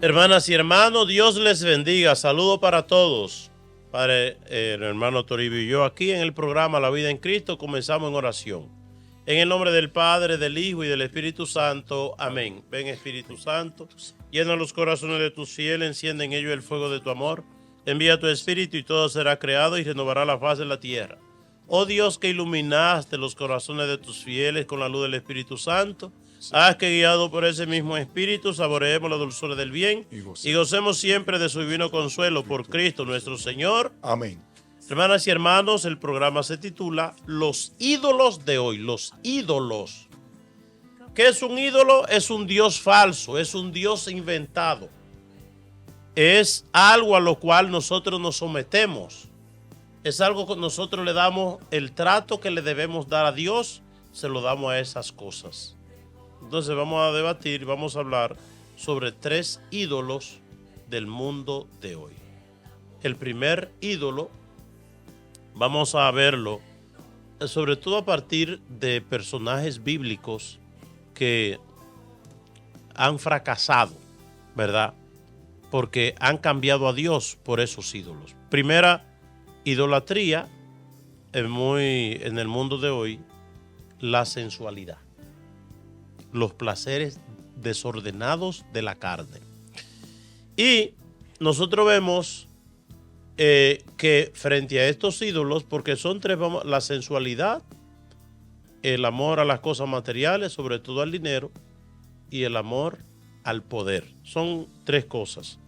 Hermanas y hermanos, Dios les bendiga. Saludo para todos. Padre, el hermano Toribio y yo aquí en el programa La Vida en Cristo comenzamos en oración. En el nombre del Padre, del Hijo y del Espíritu Santo. Amén. Ven, Espíritu Santo, llena los corazones de tus fieles, enciende en ellos el fuego de tu amor. Envía tu Espíritu y todo será creado y renovará la faz de la tierra. Oh Dios, que iluminaste los corazones de tus fieles con la luz del Espíritu Santo, haz que guiado por ese mismo Espíritu saboreemos la dulzura del bien y gocemos siempre de su divino consuelo por Cristo nuestro Señor. Amén. Hermanas y hermanos, el programa se titula Los ídolos de hoy, los ídolos. ¿Qué es un ídolo? Es un dios falso, es un dios inventado. Es algo a lo cual nosotros nos sometemos. Es algo que nosotros le damos el trato que le debemos dar a Dios, se lo damos a esas cosas. Entonces vamos a debatir, vamos a hablar sobre 3 ídolos del mundo de hoy. El primer ídolo, vamos a verlo, sobre todo a partir de personajes bíblicos que han fracasado, ¿verdad? Porque han cambiado a Dios por esos ídolos. Primera idolatría, en el mundo de hoy, la sensualidad. Los placeres desordenados de la carne. Y nosotros vemos que frente a estos ídolos, porque son 3, la sensualidad, el amor a las cosas materiales, sobre todo al dinero, y el amor al poder. Son 3 cosas.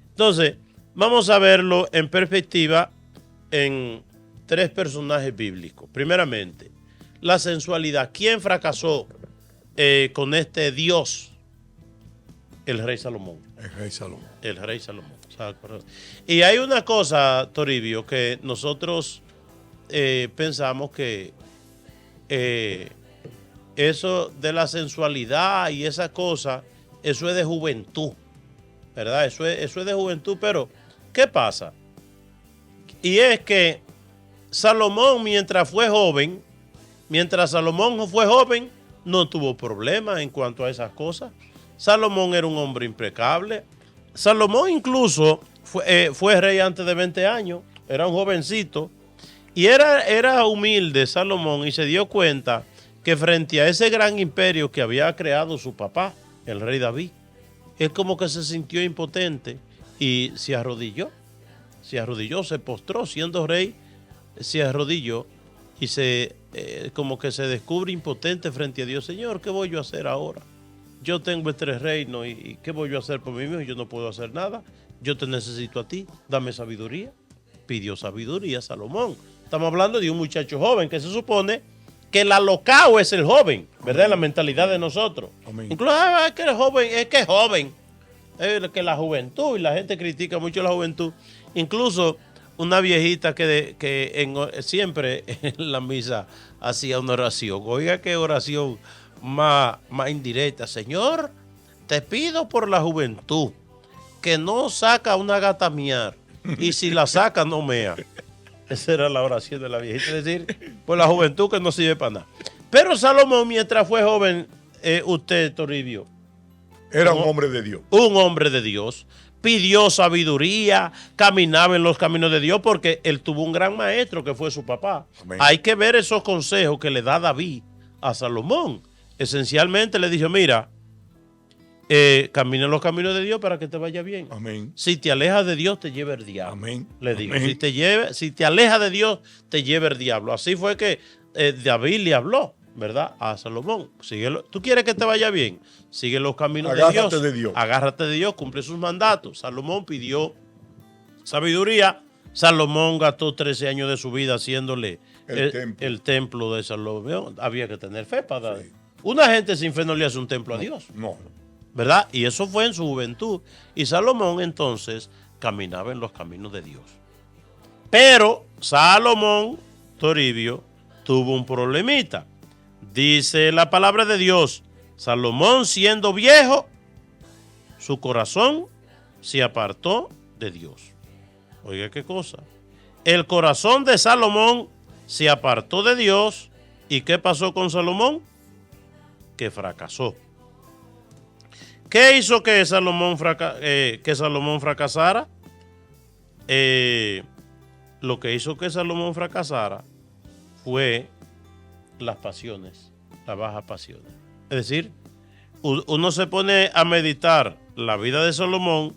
Entonces, vamos a verlo en perspectiva en 3 personajes bíblicos. Primeramente, la sensualidad. ¿Quién fracasó con este Dios? El rey Salomón. El rey Salomón. El rey Salomón. Y hay una cosa, Toribio, que nosotros pensamos que eso de la sensualidad y esa cosa, eso es de juventud, ¿verdad? Eso es de juventud, pero ¿qué pasa? Y es que Salomón, mientras Salomón fue joven, no tuvo problemas en cuanto a esas cosas. Salomón era un hombre impecable. Salomón incluso fue rey antes de 20 años, era un jovencito. Y era humilde Salomón y se dio cuenta que frente a ese gran imperio que había creado su papá, el rey David, él como que se sintió impotente y se arrodilló, se postró siendo rey, se arrodilló y como que se descubre impotente frente a Dios. Señor, ¿qué voy yo a hacer ahora? Yo tengo 3 reinos y ¿qué voy yo a hacer por mí mismo? Yo no puedo hacer nada. Yo te necesito a ti. Dame sabiduría. Pidió sabiduría a Salomón. Estamos hablando de un muchacho joven que se supone que el alocao es el joven, ¿verdad? En la mentalidad de nosotros. Amén. Incluso es que el joven, que la juventud, y la gente critica mucho la juventud. Incluso una viejita que siempre en la misa hacía una oración. Oiga qué oración más indirecta. Señor, te pido por la juventud que no saca una gata a miar y si la saca no mea. Esa era la oración de la viejita, es decir, por la juventud que no sirve para nada. Pero Salomón, mientras fue joven, usted, Toribio, era un hombre de Dios. Un hombre de Dios. Pidió sabiduría, caminaba en los caminos de Dios porque él tuvo un gran maestro que fue su papá. Amén. Hay que ver esos consejos que le da David a Salomón. Esencialmente le dijo, mira, camina en los caminos de Dios para que te vaya bien. Amén. Si te alejas de Dios, te lleva el diablo. Amén. Le digo, Amén. si te alejas de Dios, te lleva el diablo. Así fue que David le habló, ¿verdad? A Salomón. Síguelo. ¿Tú quieres que te vaya bien? Sigue los caminos de Dios. Agárrate de Dios, cumple sus mandatos. Salomón pidió sabiduría. Salomón gastó 13 años de su vida haciéndole el templo de Salomón. Había que tener fe para dar. Sí. Una gente sin fe no le hace un templo a Dios. No. ¿Verdad? Y eso fue en su juventud. Y Salomón entonces caminaba en los caminos de Dios. Pero Salomón, Toribio, tuvo un problemita. Dice la palabra de Dios, Salomón siendo viejo, su corazón se apartó de Dios. Oiga qué cosa. El corazón de Salomón se apartó de Dios. ¿Y qué pasó con Salomón? Que fracasó. ¿Qué hizo que Salomón fracasara? Lo que hizo que Salomón fracasara fue las pasiones, las bajas pasiones. Es decir, uno se pone a meditar la vida de Salomón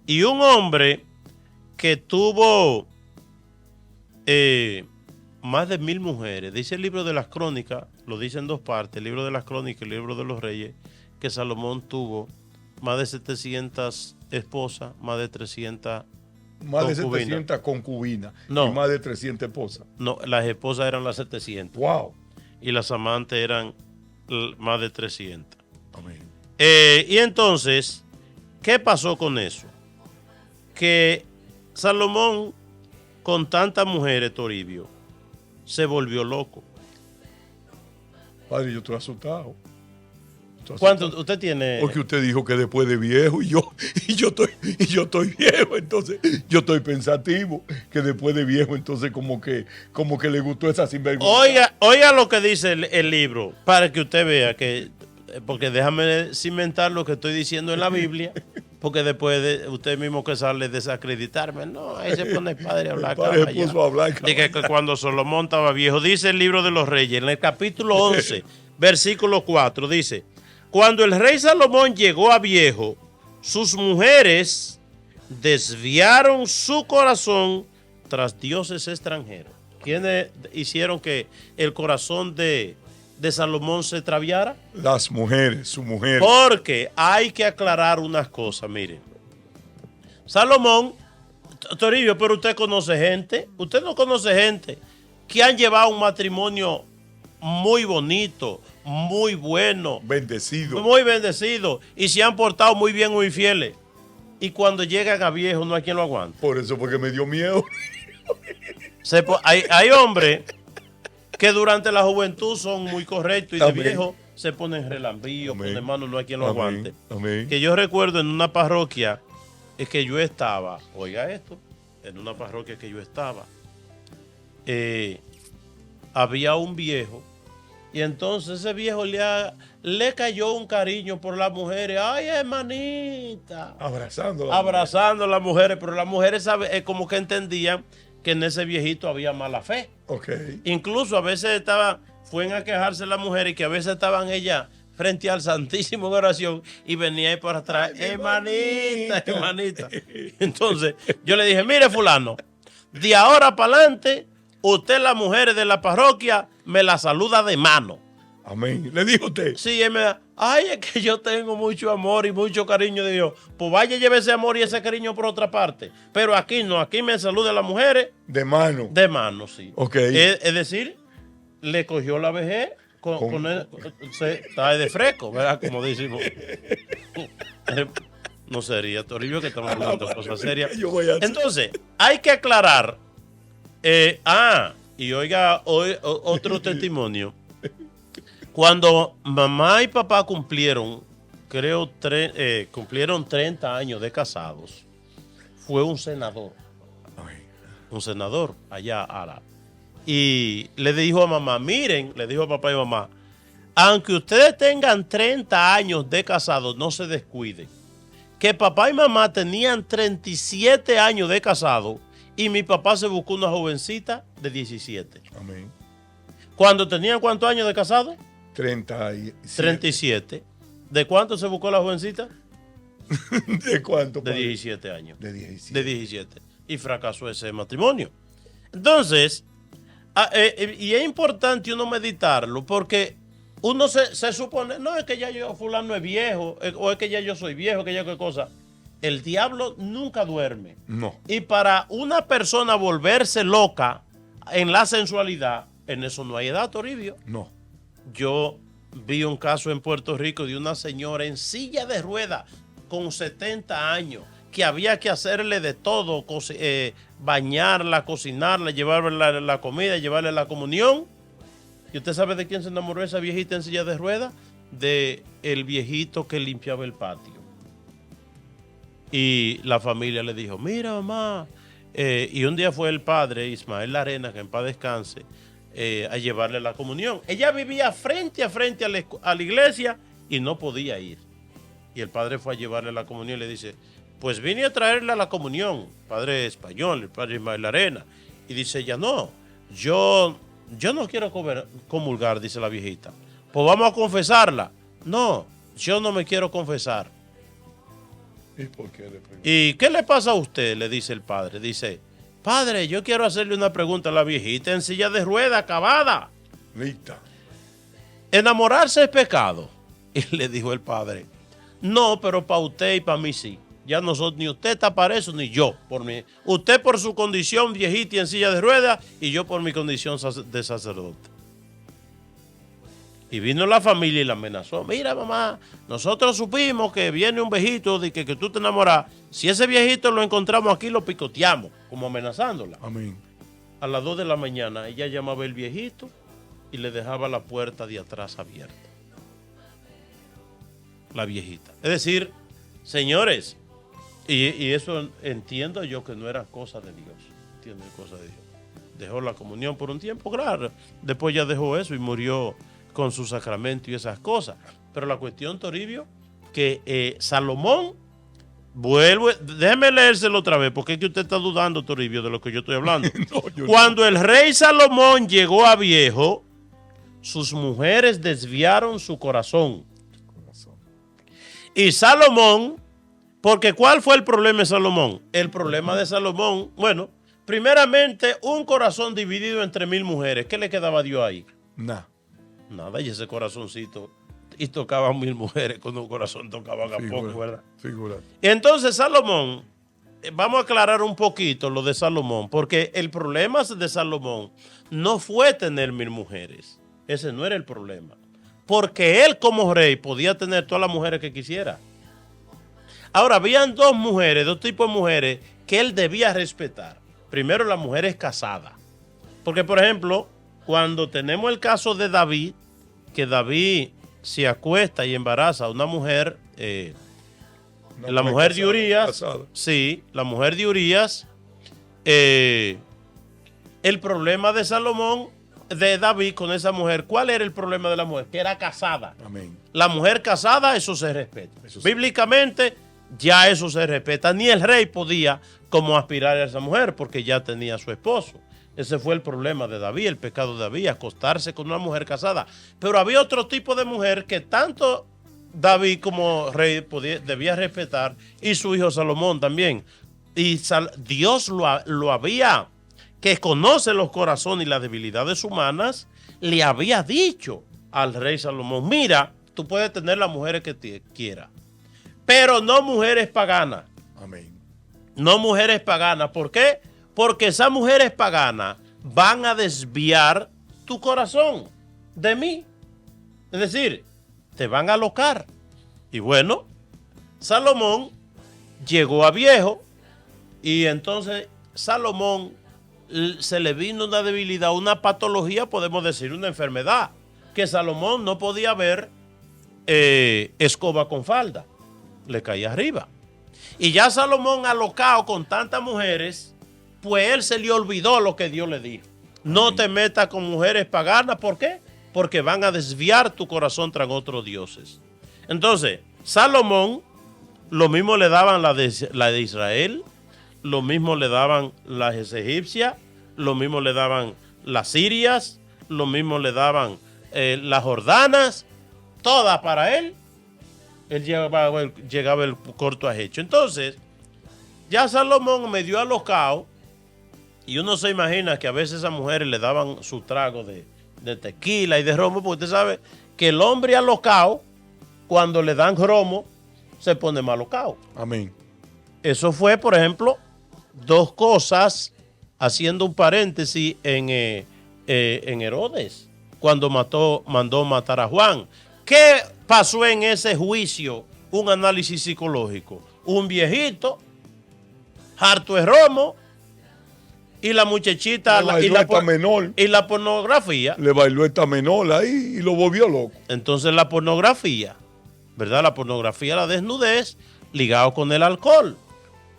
y un hombre que tuvo más de 1000 mujeres. Dice el libro de las crónicas, lo dice en dos partes, el libro de las crónicas y el libro de los reyes, que Salomón tuvo más de 700 esposas, más de 300 Más de concubinas. 700 concubinas No. y más de 300 esposas. No, las esposas eran las 700 ¡Wow! y las amantes eran más de 300. Amén. Y entonces, ¿qué pasó con eso? Que Salomón, con tantas mujeres, Toribio, se volvió loco. Padre, yo estoy asustado. ¿Cuánto usted tiene? Porque usted dijo que después de viejo y yo estoy viejo, entonces yo estoy pensativo que después de viejo, entonces como que le gustó esa sinvergüenza. Oiga lo que dice el libro, para que usted vea que, porque déjame cimentar lo que estoy diciendo en la Biblia, porque después de usted mismo que sale desacreditarme, no, ahí se pone el padre a hablar. El padre se puso a hablar. Dice que cuando Salomón estaba viejo, dice el libro de los reyes, en el capítulo 11, versículo 4, dice: cuando el rey Salomón llegó a viejo, sus mujeres desviaron su corazón tras dioses extranjeros. ¿Quiénes hicieron que el corazón de Salomón se extraviara? Las mujeres, su mujer. Porque hay que aclarar unas cosas, miren. Salomón, Toribio, pero usted conoce gente, usted no conoce gente que han llevado un matrimonio muy bonito, muy bueno, Bendecido. muy bendecido, y se han portado muy bien, muy fieles. Y cuando llegan a viejo no hay quien lo aguante. Por eso porque me dio miedo. Hay hombres que durante la juventud son muy correctos y Amén. de viejo se ponen relambíos, Amén. ponen manos, no hay quien lo Amén. aguante. Amén. Que yo recuerdo en una parroquia es que yo estaba, oiga esto, en una parroquia que yo estaba, había un viejo y entonces ese viejo le cayó un cariño por las mujeres. Ay, hermanita. Abrazando a las mujeres, pero las mujeres como que entendían que en ese viejito había mala fe. Okay. Incluso a veces fueron a quejarse las mujeres y que a veces estaban ellas frente al Santísimo en oración y venía ahí por atrás, hermanita. Entonces yo le dije: mire fulano, de ahora para adelante, usted las mujeres de la parroquia me la saluda de mano. Amén. ¿Le dijo usted? Sí, él me da: ay, es que yo tengo mucho amor y mucho cariño de Dios. Pues vaya, lleve ese amor y ese cariño por otra parte. Pero aquí no, aquí me saludan las mujeres. De mano. De mano, sí. Ok. Es decir, le cogió la vejez está de fresco, ¿verdad? Como decimos. No sería, Toribio, que estamos hablando de cosas serias. Entonces, hay que aclarar. Y oiga, otro testimonio. Cuando mamá y papá cumplieron 30 años de casados, fue un senador. Un senador allá y le dijo a mamá: miren, le dijo a papá y mamá, aunque ustedes tengan 30 años de casados, no se descuiden. Que papá y mamá tenían 37 años de casado y mi papá se buscó una jovencita de 17. Amén. ¿Cuándo tenían cuántos años de casado? 37. ¿De cuánto se buscó la jovencita? ¿De cuánto? De 17 años. De 17. De 17. Y fracasó ese matrimonio. Entonces, y es importante uno meditarlo porque uno se supone, no, es que ya fulano es viejo, o es que ya yo soy viejo, que ya qué cosa. El diablo nunca duerme. No. Y para una persona volverse loca en la sensualidad, en eso no hay edad, Toribio. No. Yo vi un caso en Puerto Rico de una señora en silla de ruedas con 70 años que había que hacerle de todo, bañarla, cocinarla, llevarle la comida, llevarle la comunión. ¿Y usted sabe de quién se enamoró esa viejita en silla de ruedas? De el viejito que limpiaba el patio. Y la familia le dijo: mira, mamá. Y un día fue el padre Ismael Larena, que en paz descanse, a llevarle la comunión. Ella vivía frente a la iglesia y no podía ir. Y el padre fue a llevarle la comunión y le dice, pues vine a traerle a la comunión, padre español, el padre Ismael Arena. Y dice ella, no, yo no quiero comulgar, dice la viejita. Pues vamos a confesarla. No, yo no me quiero confesar. ¿Y por qué? ¿Y qué le pasa a usted? Le dice el padre. Dice, padre, yo quiero hacerle una pregunta a la viejita en silla de rueda, acabada. Lista. ¿Enamorarse es pecado? Y le dijo el padre, no, pero para usted y para mí sí. Ya nosotros, ni usted está para eso, ni yo por mí. Usted por su condición viejita y en silla de ruedas, y yo por mi condición de sacerdote. Y vino la familia y la amenazó. Mira, mamá, nosotros supimos que viene un viejito de que tú te enamoras. Si ese viejito lo encontramos aquí, lo picoteamos, como amenazándola. Amén. A las 2 de la mañana, ella llamaba al viejito y le dejaba la puerta de atrás abierta. La viejita. Es decir, señores, y eso entiendo yo que no era cosa de Dios. Entiendo, cosa de Dios. Dejó la comunión por un tiempo, claro. Después ya dejó eso y murió con su sacramento y esas cosas. Pero la cuestión, Toribio, que Salomón, déjeme leérselo otra vez, porque es que usted está dudando, Toribio, de lo que yo estoy hablando. No, cuando el rey Salomón llegó a viejo, sus mujeres desviaron su corazón. Y Salomón, porque ¿cuál fue el problema de Salomón? El problema de Salomón, bueno, primeramente un corazón dividido entre 1000 mujeres. ¿Qué le quedaba a Dios ahí? Nada, y ese corazoncito, y tocaban 1000 mujeres, con un corazón tocaban a poco, ¿verdad? Figura. Y entonces Salomón, vamos a aclarar un poquito lo de Salomón, porque el problema de Salomón no fue tener 1000 mujeres. Ese no era el problema. Porque él como rey podía tener todas las mujeres que quisiera. Ahora, habían dos tipos de mujeres que él debía respetar. Primero, las mujeres casadas. Porque, por ejemplo, cuando tenemos el caso de David, que David se acuesta y embaraza a una mujer, la mujer de Urías, sí, la mujer de Urías, el problema de Salomón, de David con esa mujer, ¿cuál era el problema de la mujer? Que era casada. Amén. La mujer casada, eso se respeta. Eso bíblicamente, ya eso se respeta. Ni el rey podía como aspirar a esa mujer porque ya tenía a su esposo. Ese fue el problema de David, el pecado de David, acostarse con una mujer casada. Pero había otro tipo de mujer que tanto David como rey debía respetar, y su hijo Salomón también. Y Dios lo había, que conoce los corazones y las debilidades humanas, le había dicho al rey Salomón, mira, tú puedes tener las mujeres que te quieras, pero no mujeres paganas. Amén. No mujeres paganas. ¿Por qué? Porque esas mujeres paganas van a desviar tu corazón de mí. Es decir, te van a alocar. Y bueno, Salomón llegó a viejo y entonces Salomón se le vino una debilidad, una patología, podemos decir, una enfermedad, que Salomón no podía ver escoba con falda. Le caía arriba. Y ya Salomón, alocado con tantas mujeres, pues él se le olvidó lo que Dios le dijo. No te metas con mujeres paganas. ¿Por qué? Porque van a desviar tu corazón tras otros dioses. Entonces, Salomón, lo mismo le daban la de Israel, lo mismo le daban las egipcias, lo mismo le daban las sirias, lo mismo le daban las jordanas, todas para él. Él llegaba el corto a hecho. Entonces, ya Salomón medio alocado, y uno se imagina que a veces esas mujeres le daban su trago de tequila y de romo, porque usted sabe que el hombre alocado, cuando le dan romo, se pone más alocado. Amén. Eso fue, por ejemplo, dos cosas, haciendo un paréntesis en Herodes, cuando mandó matar a Juan. ¿Qué pasó en ese juicio? Un análisis psicológico. Un viejito, harto de romo, y la muchachita menor. Y la pornografía. Le bailó esta menor ahí y lo volvió loco. Entonces la pornografía, ¿verdad? La pornografía, la desnudez, ligado con el alcohol.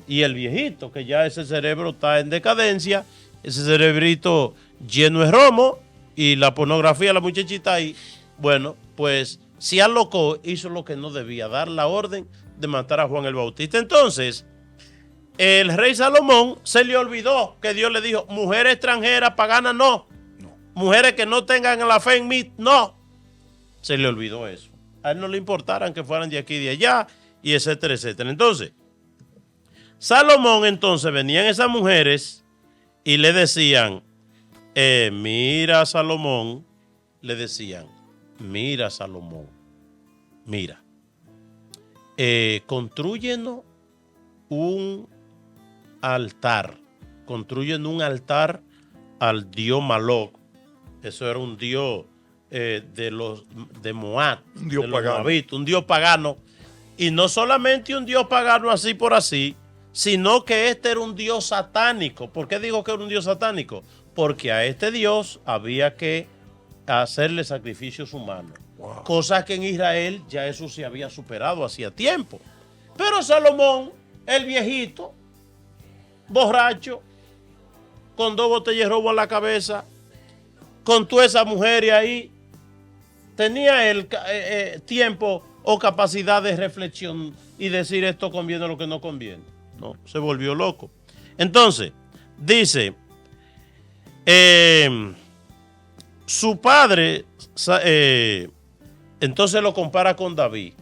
Y el viejito, que ya ese cerebro está en decadencia, ese cerebrito lleno de romo, y la pornografía, la muchachita ahí. Bueno, pues se alocó, hizo lo que no debía, dar la orden de matar a Juan el Bautista. Entonces, el rey Salomón se le olvidó que Dios le dijo, mujeres extranjeras, paganas, no. Mujeres que no tengan la fe en mí, no. Se le olvidó eso. A él no le importaran que fueran de aquí y de allá, y etcétera, etcétera. Entonces, Salomón, entonces, venían esas mujeres y le decían, mira Salomón, le decían, mira Salomón, mira, construyenos un altar, al dios Moloc. Eso era un dios de Moab, un dios de pagano. Moabitas, un dios pagano. Y no solamente un dios pagano así por así, sino que este era un dios satánico. ¿Por qué digo que era un dios satánico? Porque a este dios había que hacerle sacrificios humanos. Wow. Cosa que en Israel ya eso se había superado hacía tiempo. Pero Salomón, el viejito, borracho, con 2 botellas de robo en la cabeza, con toda esa mujer ahí, tenía el tiempo o capacidad de reflexión y decir esto conviene o lo que no conviene. No, se volvió loco. Entonces, dice, su padre, entonces lo compara con David.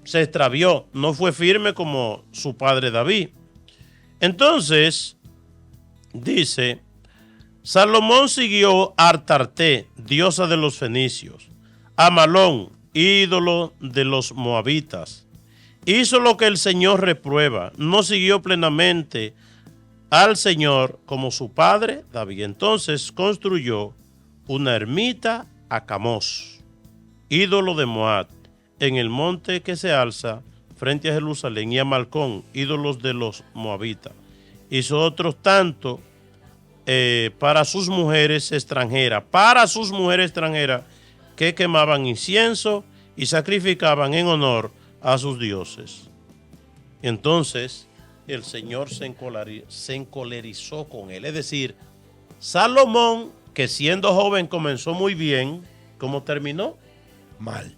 Se extravió, no fue firme como su padre David. Entonces, dice, Salomón siguió a Artarte, diosa de los fenicios, a Malón, ídolo de los moabitas. Hizo lo que el Señor reprueba, no siguió plenamente al Señor como su padre David. Entonces construyó una ermita a Camos, ídolo de Moab, en el monte que se alza frente a Jerusalén, y a Malcón, ídolos de los moabitas. Hizo otros tanto para sus mujeres extranjeras, que quemaban incienso y sacrificaban en honor a sus dioses. Entonces el Señor se encolerizó con él. Es decir, Salomón, que siendo joven comenzó muy bien, ¿cómo terminó? Mal.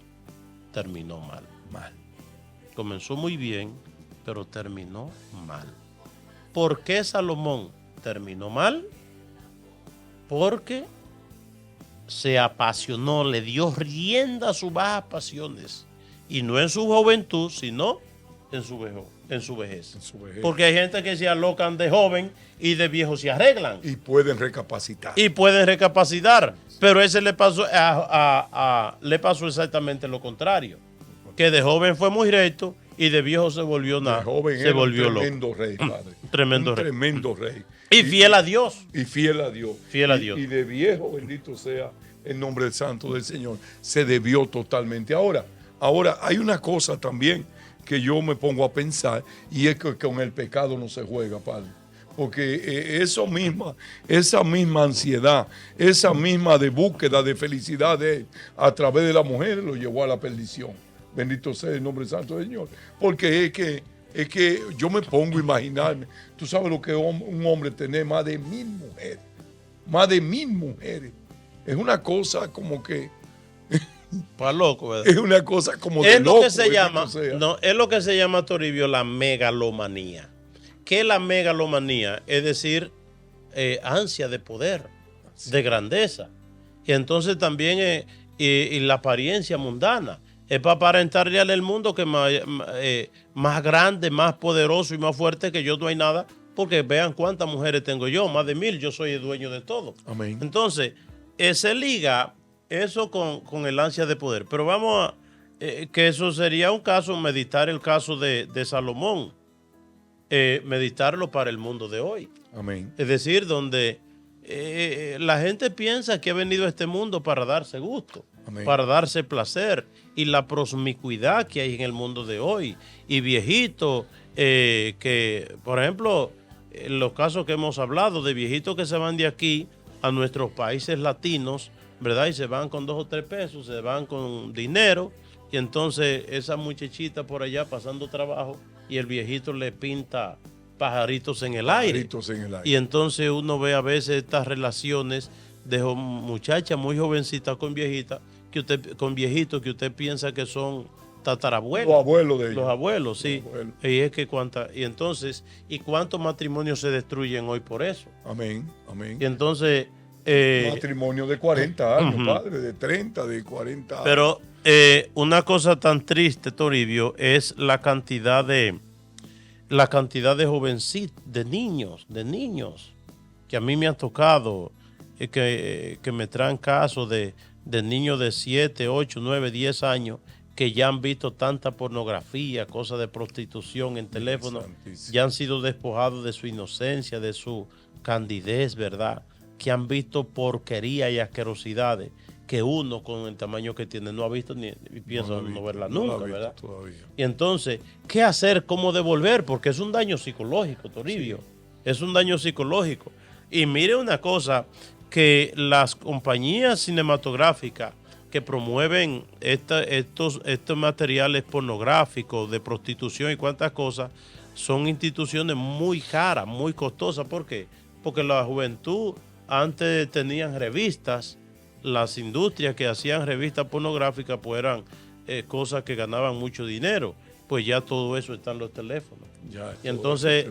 Terminó mal. Mal. Comenzó muy bien, pero terminó mal. ¿Por qué Salomón terminó mal? Porque se apasionó, le dio rienda a sus bajas pasiones. Y no en su juventud, sino en su vejez. Porque hay gente que se alocan de joven y de viejo se arreglan. Y pueden recapacitar. Pero ese le pasó, le pasó exactamente lo contrario. Que de joven fue muy recto y de viejo se volvió nada. De joven se volvió un tremendo loco. rey, padre. Tremendo rey. Y fiel a Dios. Y fiel a Dios. Y de viejo, bendito sea el nombre santo del Señor, se debió totalmente. Ahora, hay una cosa también que yo me pongo a pensar, y es que con el pecado no se juega, padre. Porque esa misma ansiedad, esa misma de búsqueda de felicidad de él a través de la mujer lo llevó a la perdición. Bendito sea el nombre santo del Señor. Porque es que yo me pongo a imaginarme, tú sabes lo que es un hombre tener más de 1000 mujeres. Más de 1000 mujeres. Es una cosa como que... Para loco, ¿verdad? Es una cosa como de es loco. Es lo que se llama, Toribio, la megalomanía. ¿Qué es la megalomanía? Es decir, ansia de poder, de grandeza. Y entonces también y la apariencia mundana. Es para aparentarle al mundo que más grande, más poderoso y más fuerte que yo no hay nada. Porque vean cuántas mujeres tengo yo, más de 1000, yo soy el dueño de todo. Amén. Entonces, se liga eso con el ansia de poder. Pero vamos a, que eso sería un caso, meditar el caso de Salomón. Meditarlo para el mundo de hoy. Amén. Es decir, donde la gente piensa que ha venido a este mundo para darse gusto, amén, para darse placer, y la promiscuidad que hay en el mundo de hoy, y viejitos que, por ejemplo, los casos que hemos hablado de viejitos que se van de aquí a nuestros países latinos, ¿verdad? Y se van con 2 o 3 pesos, se van con dinero, y entonces esa muchachita por allá pasando trabajo y el viejito le pinta pajaritos en el aire. Y entonces uno ve a veces estas relaciones de muchachas muy jovencitas con viejitas con viejitos que usted piensa que son tatarabuelos. Los abuelos de ellos. Los abuelos, sí. Los abuelos. Y es que ¿cuántos matrimonios se destruyen hoy por eso? Amén, amén. Y entonces... matrimonio de 40 años, padre, de 30, de 40 años. Pero una cosa tan triste, Toribio, es la cantidad de jovencitos, de niños, que a mí me han tocado, que me traen casos de niños de 7, 8, 9, 10 años que ya han visto tanta pornografía, cosas de prostitución en teléfono, ya han sido despojados de su inocencia, de su candidez, ¿verdad? Que han visto porquería y asquerosidades que uno con el tamaño que tiene no ha visto ni piensa no verla nunca, ¿verdad? Todavía. Y entonces, ¿qué hacer? ¿Cómo devolver? Porque es un daño psicológico, Toribio. Sí. Es un daño psicológico. Y mire una cosa, que las compañías cinematográficas que promueven estos materiales pornográficos de prostitución y cuantas cosas, son instituciones muy caras, muy costosas. ¿Por qué? Porque la juventud antes tenían revistas, las industrias que hacían revistas pornográficas pues eran cosas que ganaban mucho dinero, pues ya todo eso está en los teléfonos. Y entonces,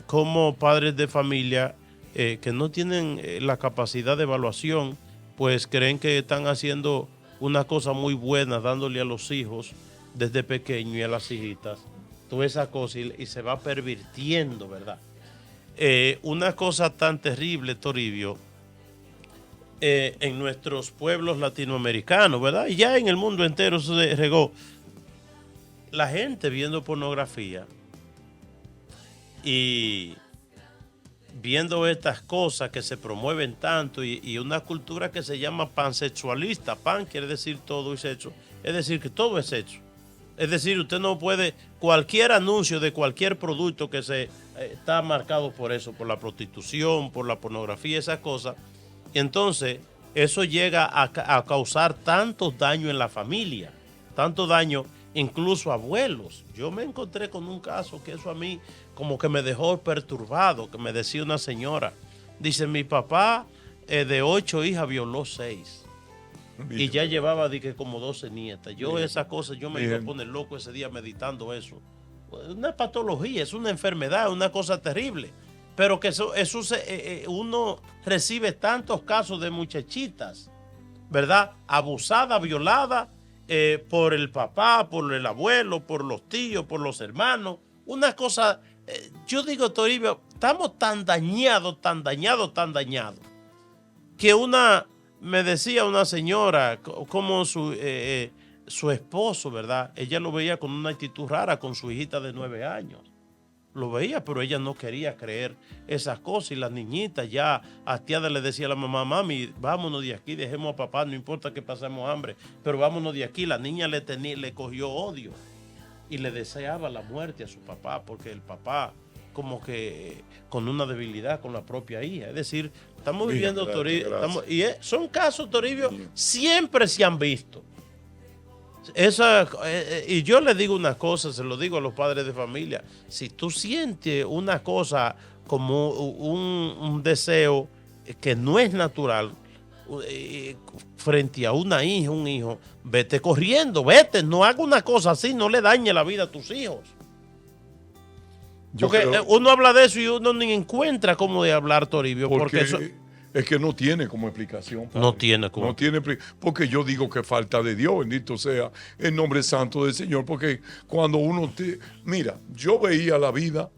como padres de familia que no tienen la capacidad de evaluación, pues creen que están haciendo una cosa muy buena, dándole a los hijos desde pequeño y a las hijitas, toda esa cosa y se va pervirtiendo, ¿verdad? Una cosa tan terrible, Toribio, en nuestros pueblos latinoamericanos, ¿verdad? Y ya en el mundo entero se regó. La gente viendo pornografía y viendo estas cosas que se promueven tanto y una cultura que se llama pansexualista. Pan quiere decir todo y sexo, es decir, que todo es sexo. Es decir, usted no puede, cualquier anuncio de cualquier producto que se está marcado por eso, por la prostitución, por la pornografía, esas cosas. Y entonces, eso llega a causar tantos daños en la familia, tanto daño, incluso a abuelos. Yo me encontré con un caso que eso a mí como que me dejó perturbado, que me decía una señora. Dice, mi papá de 8 hijas violó 6. Y ya llevaba como 12 nietas. Yo esa cosa, yo me iba a poner loco ese día meditando eso. Una patología, es una enfermedad, una cosa terrible. Pero que uno recibe tantos casos de muchachitas, ¿verdad? Abusadas, violadas por el papá, por el abuelo, por los tíos, por los hermanos. Una cosa, yo digo, Toribio, estamos tan dañados, que me decía una señora, como su esposo, ¿verdad? Ella lo veía con una actitud rara con su hijita de 9 años. Lo veía, pero ella no quería creer esas cosas. Y las niñitas ya hastiadas le decía a la mamá, mami, vámonos de aquí, dejemos a papá, no importa que pasemos hambre, pero vámonos de aquí. La niña le cogió odio y le deseaba la muerte a su papá, porque el papá como que con una debilidad con la propia hija. Es decir, estamos viviendo, Toribio, son casos, Toribio, siempre se han visto. Y yo le digo una cosa, se lo digo a los padres de familia, si tú sientes una cosa como un deseo que no es natural frente a una hija, un hijo, vete corriendo, vete, no haga una cosa así, no le dañe la vida a tus hijos. Porque uno habla de eso y uno ni encuentra cómo de hablar, Toribio, porque eso... Es que no tiene como explicación. Padre. No tiene como. No tiene, porque yo digo que falta de Dios, bendito sea el nombre santo del Señor, porque cuando mira, yo veía la vida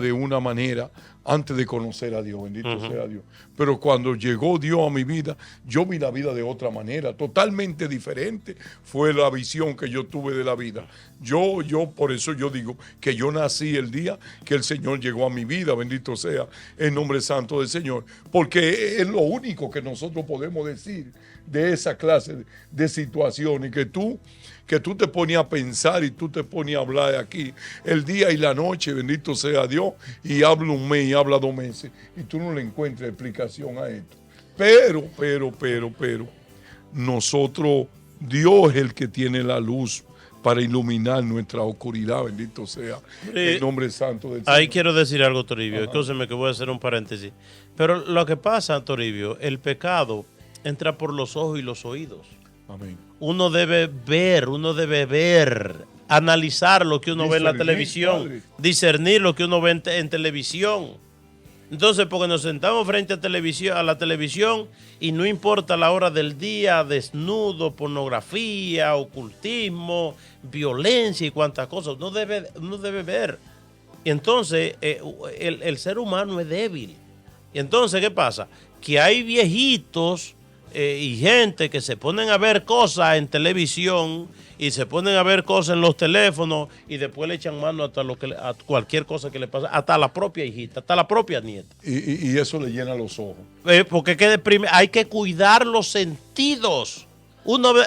de una manera antes de conocer a Dios, bendito sea Dios. Pero cuando llegó Dios a mi vida, yo vi la vida de otra manera, totalmente diferente fue la visión que yo tuve de la vida. Yo por eso yo digo que yo nací el día que el Señor llegó a mi vida, bendito sea el nombre santo del Señor, porque es lo único que nosotros podemos decir de esa clase de situaciones, que tú te pones a pensar y tú te pones a hablar aquí el día y la noche, bendito sea Dios, y habla un mes y habla 2 meses y tú no le encuentras explicación a esto. Pero, nosotros, Dios es el que tiene la luz para iluminar nuestra oscuridad, bendito sea el nombre santo del Señor. Ahí quiero decir algo, Toribio, escúcheme que voy a hacer un paréntesis. Pero lo que pasa, Toribio, el pecado entra por los ojos y los oídos. Amén. Uno debe ver, analizar lo que uno ve en la televisión, padre. Discernir lo que uno ve en televisión. Entonces, porque nos sentamos frente a la televisión y no importa la hora del día, desnudo, pornografía, ocultismo, violencia y cuantas cosas, uno debe ver. Y entonces, el ser humano es débil. Y entonces, ¿qué pasa? Que hay viejitos y gente que se ponen a ver cosas en televisión y se ponen a ver cosas en los teléfonos y después le echan mano a cualquier cosa que le pasa, hasta a la propia hijita, hasta a la propia nieta. Y eso le llena los ojos. Porque hay que cuidar los sentidos. Uno ve,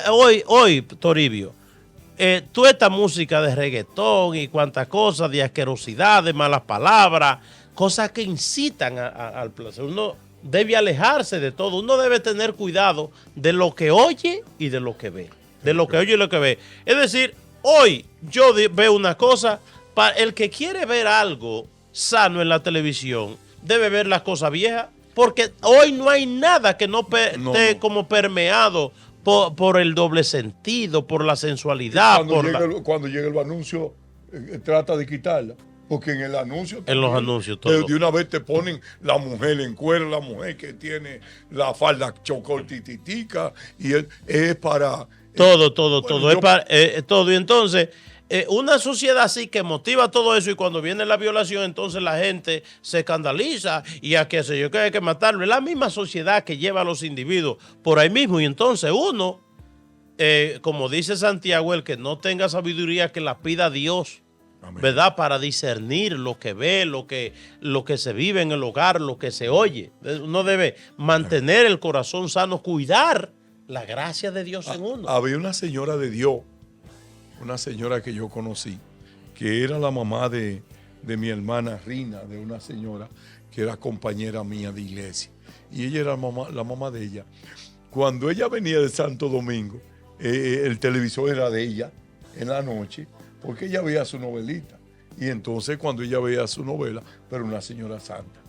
hoy, Toribio, toda esta música de reggaetón y cuantas cosas, de asquerosidad, de malas palabras, cosas que incitan al placer. Uno debe alejarse de todo. Uno debe tener cuidado de lo que oye y de lo que ve. De lo que oye y lo que ve. Es decir, hoy yo veo una cosa, para el que quiere ver algo sano en la televisión, debe ver las cosas viejas, porque hoy no hay nada que no esté como permeado por el doble sentido, por la sensualidad. Cuando llega el anuncio, trata de quitarla. Porque en el anuncio... En los anuncios, todo. De una vez te ponen la mujer en cuero, la mujer que tiene la falda chocolatitica, y es para... Todo. Es para, todo. Y entonces, una sociedad así que motiva todo eso, y cuando viene la violación, entonces la gente se escandaliza y a qué sé yo, que hay que matarlo. Es la misma sociedad que lleva a los individuos por ahí mismo. Y entonces uno, como dice Santiago, el que no tenga sabiduría, que la pida a Dios. Amén. ¿Verdad? Para discernir lo que ve, lo que se vive en el hogar, lo que se oye. Uno debe mantener el corazón sano, cuidar la gracia de Dios en uno. Había una señora de Dios, una señora que yo conocí, que era la mamá de mi hermana Rina, de una señora que era compañera mía de iglesia. Y ella era la mamá de ella. Cuando ella venía de Santo Domingo, el televisor era de ella en la noche, porque ella veía su novelita. Y entonces cuando ella veía su novela, pero una señora santa,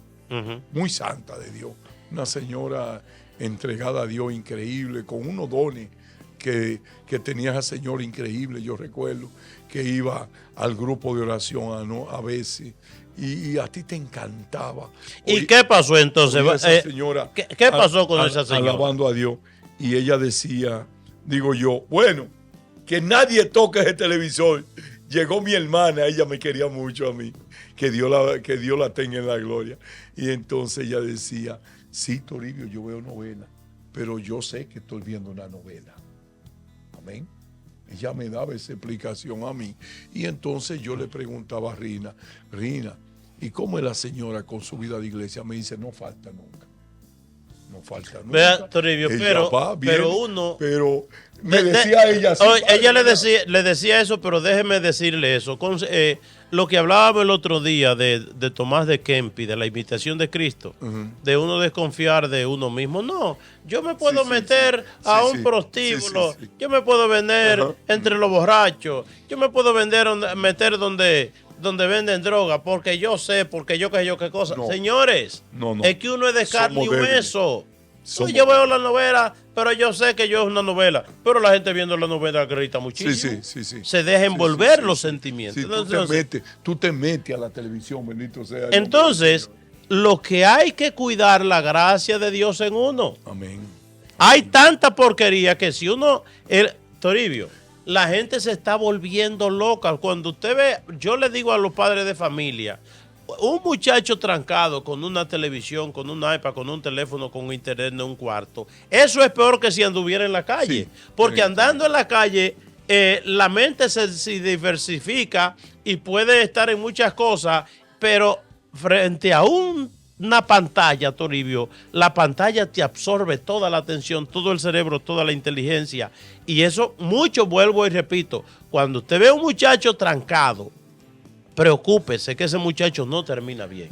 muy santa de Dios, una señora entregada a Dios increíble, con unos dones que tenía esa señora increíble. Yo recuerdo que iba al grupo de oración a veces y a ti te encantaba. ¿Y qué pasó entonces? Esa señora, ¿Qué pasó con esa señora? Alabando a Dios. Y ella decía, digo yo, bueno, que nadie toque ese televisor. Llegó mi hermana, ella me quería mucho a mí, que Dios la tenga en la gloria. Y entonces ella decía, sí, Toribio, yo veo novela, pero yo sé que estoy viendo una novela. Amén. Ella me daba esa explicación a mí. Y entonces yo le preguntaba a Rina, ¿y cómo es la señora con su vida de iglesia? Me dice, no falta nunca. No falta nunca. Vea, Toribio, pero me decía ella así. Ella le decía eso, pero déjeme decirle eso. Lo que hablábamos el otro día de Tomás de Kempis, de la imitación de Cristo, de uno desconfiar de uno mismo. No, yo me puedo meter a un prostíbulo, yo me puedo vender entre los borrachos, yo me puedo meter donde venden droga, porque yo sé, porque yo qué cosa. No, señores, es que uno es de carne y hueso. Yo veo la novela, pero yo sé que yo es una novela. Pero la gente viendo la novela acredita muchísimo. Sí. Se deja envolver los sentimientos. Entonces, tú te metes a la televisión, bendito sea. Entonces, lo que hay que cuidar la gracia de Dios en uno. Amén. Hay tanta porquería que si uno, Toribio, la gente se está volviendo loca. Cuando usted ve, yo le digo a los padres de familia, un muchacho trancado con una televisión, con un iPad, con un teléfono, con internet en un cuarto, eso es peor que si anduviera en la calle. Porque andando en la calle, la mente se diversifica y puede estar en muchas cosas, pero frente a una pantalla, Toribio, la pantalla te absorbe toda la atención, todo el cerebro, toda la inteligencia. Y eso mucho, vuelvo y repito, cuando usted ve a un muchacho trancado, preocúpese que ese muchacho no termina bien.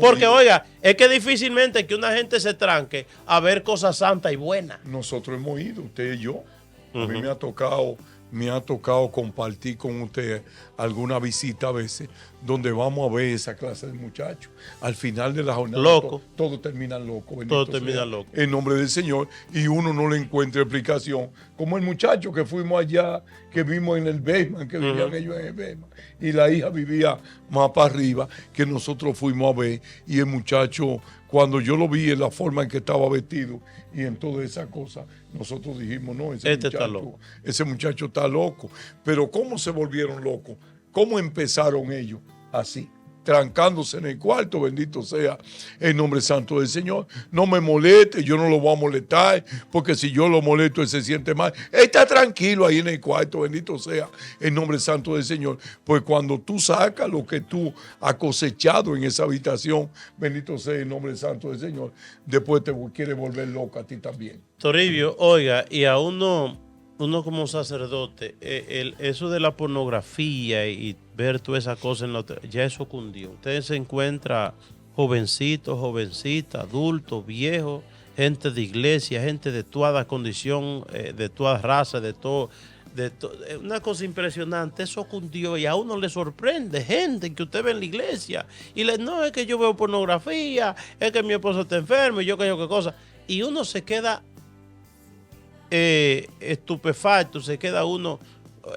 Porque, oiga, es que difícilmente que una gente se tranque a ver cosas santas y buenas. Nosotros hemos ido, usted y yo. A mí me ha tocado compartir con usted alguna visita a veces, donde vamos a ver esa clase de muchachos. Al final de la jornada, loco. Todo termina loco. Todo termina loco. En nombre del Señor. Y uno no le encuentra explicación. Como el muchacho que fuimos allá, que vimos en el basement, que vivían ellos en el basement. Y la hija vivía más para arriba, que nosotros fuimos a ver. Y el muchacho, cuando yo lo vi en la forma en que estaba vestido y en toda esa cosa, nosotros dijimos, no, ese muchacho está loco. Pero ¿cómo se volvieron locos? ¿Cómo empezaron ellos? Así, trancándose en el cuarto, bendito sea el nombre santo del Señor. No me moleste, yo no lo voy a molestar, porque si yo lo molesto, él se siente mal. Él está tranquilo ahí en el cuarto, bendito sea el nombre santo del Señor. Pues cuando tú sacas lo que tú has cosechado en esa habitación, bendito sea el nombre santo del Señor, después te quiere volver loco a ti también. Toribio, oiga, y a uno como sacerdote, eso de la pornografía y ver toda esa cosa en la otra, ya eso cundió. Usted se encuentra jovencitos, jovencitas, adultos, viejos, gente de iglesia, gente de toda condición, de toda raza, de todo. Una cosa impresionante, eso cundió y a uno le sorprende gente que usted ve en la iglesia y no es que yo veo pornografía, es que mi esposo está enfermo y yo qué cosa. Y uno se queda estupefacto, se queda uno,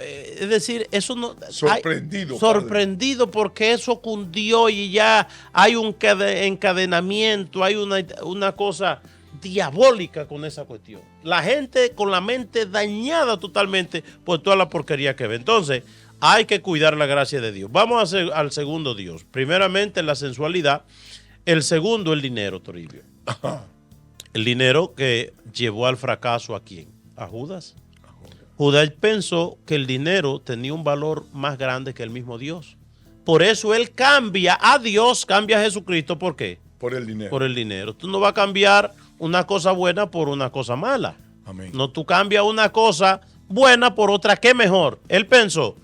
es decir, eso no... Sorprendido porque eso cundió y ya hay un encadenamiento, hay una cosa diabólica con esa cuestión. La gente con la mente dañada totalmente por toda la porquería que ve. Entonces, hay que cuidar la gracia de Dios. Vamos a hacer al segundo Dios. Primeramente, la sensualidad. El segundo, el dinero, Toribio. Ajá. El dinero que llevó al fracaso ¿a quién? A Judas. Judas pensó que el dinero tenía un valor más grande que el mismo Dios. Por eso él cambia a Dios, cambia a Jesucristo. ¿Por qué? Por el dinero. Por el dinero. Tú no vas a cambiar una cosa buena por una cosa mala. Amén. No, tú cambias una cosa buena por otra que mejor. Él pensó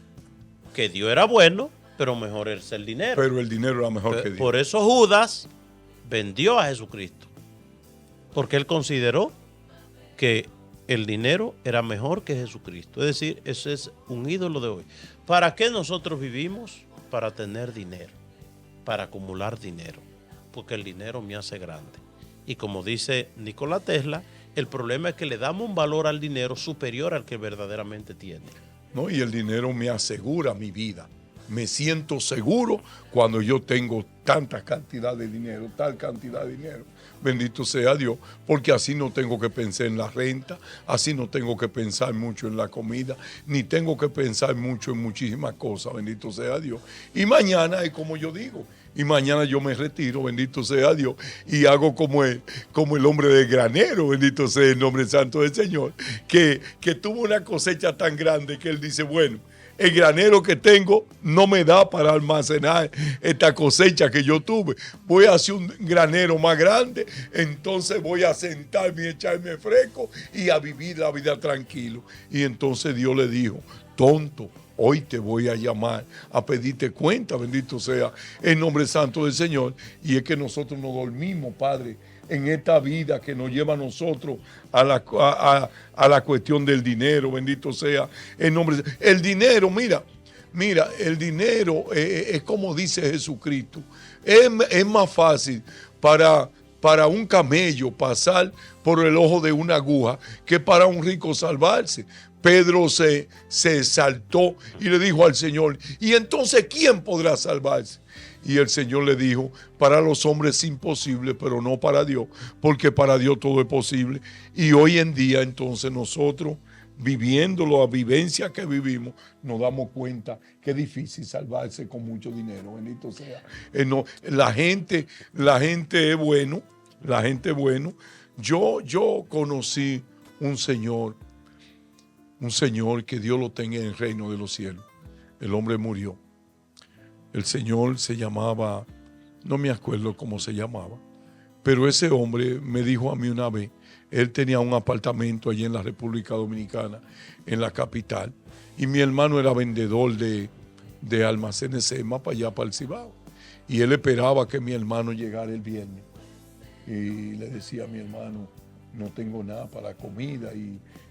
que Dios era bueno, pero mejor es el dinero. Pero el dinero era mejor que Dios. Por eso Judas vendió a Jesucristo. Porque él consideró que el dinero era mejor que Jesucristo. Es decir, ese es un ídolo de hoy. ¿Para qué nosotros vivimos? Para tener dinero, para acumular dinero, porque el dinero me hace grande. Y como dice Nikola Tesla, el problema es que le damos un valor al dinero superior al que verdaderamente tiene. No, y el dinero me asegura mi vida. Me siento seguro cuando yo tengo tanta cantidad de dinero, tal cantidad de dinero. Bendito sea Dios, porque así no tengo que pensar en la renta, así no tengo que pensar mucho en la comida, ni tengo que pensar mucho en muchísimas cosas, bendito sea Dios. Y mañana es como yo digo, y mañana yo me retiro, bendito sea Dios, y hago como el hombre del granero, bendito sea el nombre santo del Señor, que tuvo una cosecha tan grande que él dice, bueno, el granero que tengo no me da para almacenar esta cosecha que yo tuve. Voy a hacer un granero más grande, entonces voy a sentarme y echarme fresco y a vivir la vida tranquilo. Y entonces Dios le dijo, tonto, hoy te voy a llamar a pedirte cuenta, bendito sea el nombre santo del Señor. Y es que nosotros nos dormimos, Padre, en esta vida que nos lleva a nosotros a la cuestión del dinero, bendito sea el nombre. El dinero, mira, el dinero es como dice Jesucristo, es más fácil para un camello pasar por el ojo de una aguja que para un rico salvarse. Pedro se exaltó y le dijo al Señor, ¿y entonces quién podrá salvarse? Y el Señor le dijo, para los hombres es imposible, pero no para Dios, porque para Dios todo es posible. Y hoy en día entonces nosotros, viviendo la vivencia que vivimos, nos damos cuenta que es difícil salvarse con mucho dinero, bendito sea. La gente es bueno, la gente es bueno. Yo conocí un señor que Dios lo tenga en el reino de los cielos. El hombre murió. El señor se llamaba, no me acuerdo cómo se llamaba, pero ese hombre me dijo a mí una vez, él tenía un apartamento allí en la República Dominicana, en la capital, y mi hermano era vendedor de almacenes SEMA para allá, para el Cibao. Y él esperaba que mi hermano llegara el viernes. Y le decía a mi hermano, no tengo nada para comida.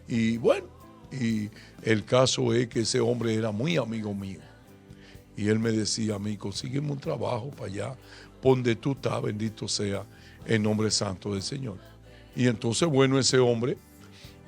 Y bueno, y el caso es que ese hombre era muy amigo mío. Y él me decía a mí, consígueme un trabajo para allá, donde tú estás, bendito sea el nombre santo del Señor. Y entonces, bueno, ese hombre,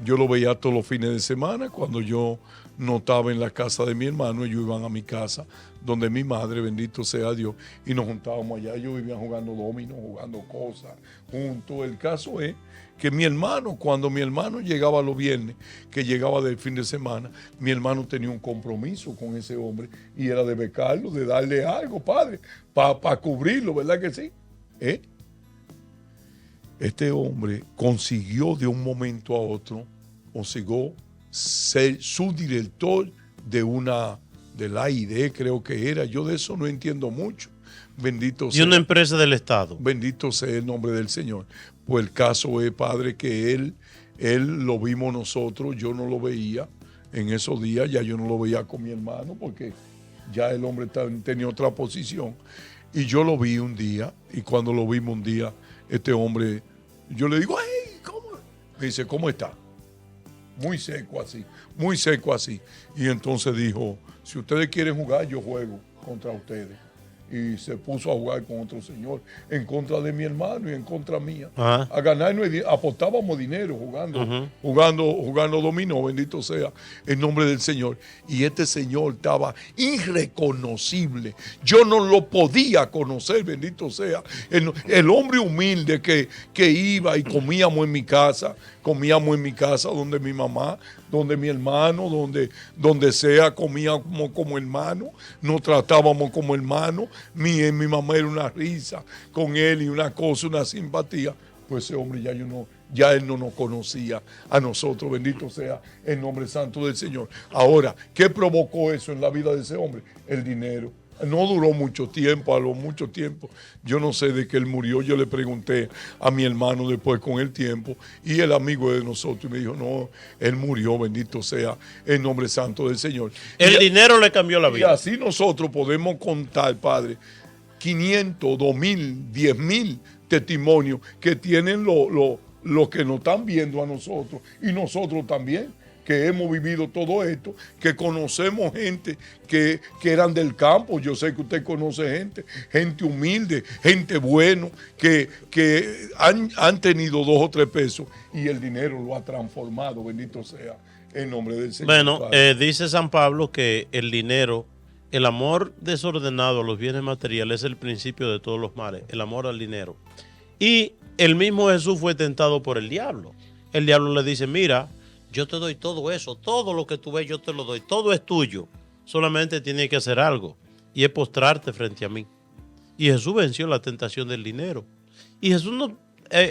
yo lo veía todos los fines de semana. Cuando yo no estaba en la casa de mi hermano, ellos iban a mi casa, donde mi madre, bendito sea Dios, y nos juntábamos allá. Ellos vivían jugando dominó, jugando cosas juntos. El caso es que mi hermano, cuando mi hermano llegaba los viernes, que llegaba del fin de semana, mi hermano tenía un compromiso con ese hombre y era de becarlo, de darle algo, padre, para cubrirlo, ¿verdad que sí? Este hombre consiguió de un momento a otro, consiguió ser subdirector de la AID, creo que era. Yo de eso no entiendo mucho. Bendito sea. Y una empresa del Estado. Bendito sea el nombre del Señor. Pues el caso es, padre, que él lo vimos nosotros, yo no lo veía en esos días, ya yo no lo veía con mi hermano, porque ya el hombre tenía otra posición. Y yo lo vi un día, y cuando lo vimos un día, este hombre, yo le digo, hey, ¿cómo? Me dice, ¿cómo está? Muy seco así, muy seco así. Y entonces dijo, si ustedes quieren jugar, yo juego contra ustedes. Y se puso a jugar con otro señor en contra de mi hermano y en contra mía. Ajá. A ganarnos, apostábamos dinero jugando dominó, bendito sea el nombre del Señor. Y este señor estaba irreconocible. Yo no lo podía conocer, bendito sea. El hombre humilde que iba y comíamos en mi casa donde mi mamá, donde mi hermano, donde sea, comíamos como hermano, nos tratábamos como hermanos. Mi mamá era una risa con él y una cosa, una simpatía. Pues ese hombre ya él no nos conocía a nosotros, bendito sea el nombre santo del Señor. Ahora, ¿qué provocó eso en la vida de ese hombre? El dinero. No duró mucho tiempo, a lo mucho tiempo. Yo no sé de que él murió. Yo le pregunté a mi hermano después con el tiempo y el amigo de nosotros y me dijo, no, él murió, bendito sea el nombre santo del Señor. El dinero le cambió la vida. Y así nosotros podemos contar, Padre, 500, 2,000, 10,000 testimonios que tienen los que nos están viendo a nosotros y nosotros también, que hemos vivido todo esto, que conocemos gente que eran del campo. Yo sé que usted conoce gente humilde, gente bueno, que han tenido 2 o 3 pesos y el dinero lo ha transformado, bendito sea el nombre del Señor. Bueno, dice San Pablo que el dinero, el amor desordenado a los bienes materiales es el principio de todos los males, el amor al dinero. Y el mismo Jesús fue tentado por el diablo. El diablo le dice, mira, yo te doy todo eso, todo lo que tú ves yo te lo doy, todo es tuyo, solamente tienes que hacer algo y es postrarte frente a mí. Y Jesús venció la tentación del dinero. Y Jesús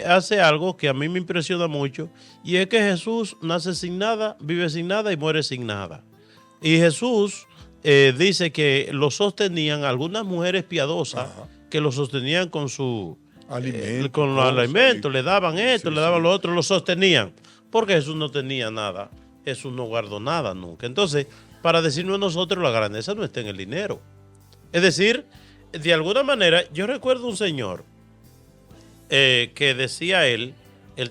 hace algo que a mí me impresiona mucho, y es que Jesús nace sin nada, vive sin nada y muere sin nada. Y Jesús dice que lo sostenían algunas mujeres piadosas. Ajá. Que lo sostenían con su alimento, con los alimentos, le daban esto, le daban lo otro, lo sostenían. Porque Jesús no tenía nada, Jesús no guardó nada nunca. Entonces, para decirnos a nosotros, la grandeza no está en el dinero. Es decir, de alguna manera, yo recuerdo un señor que decía él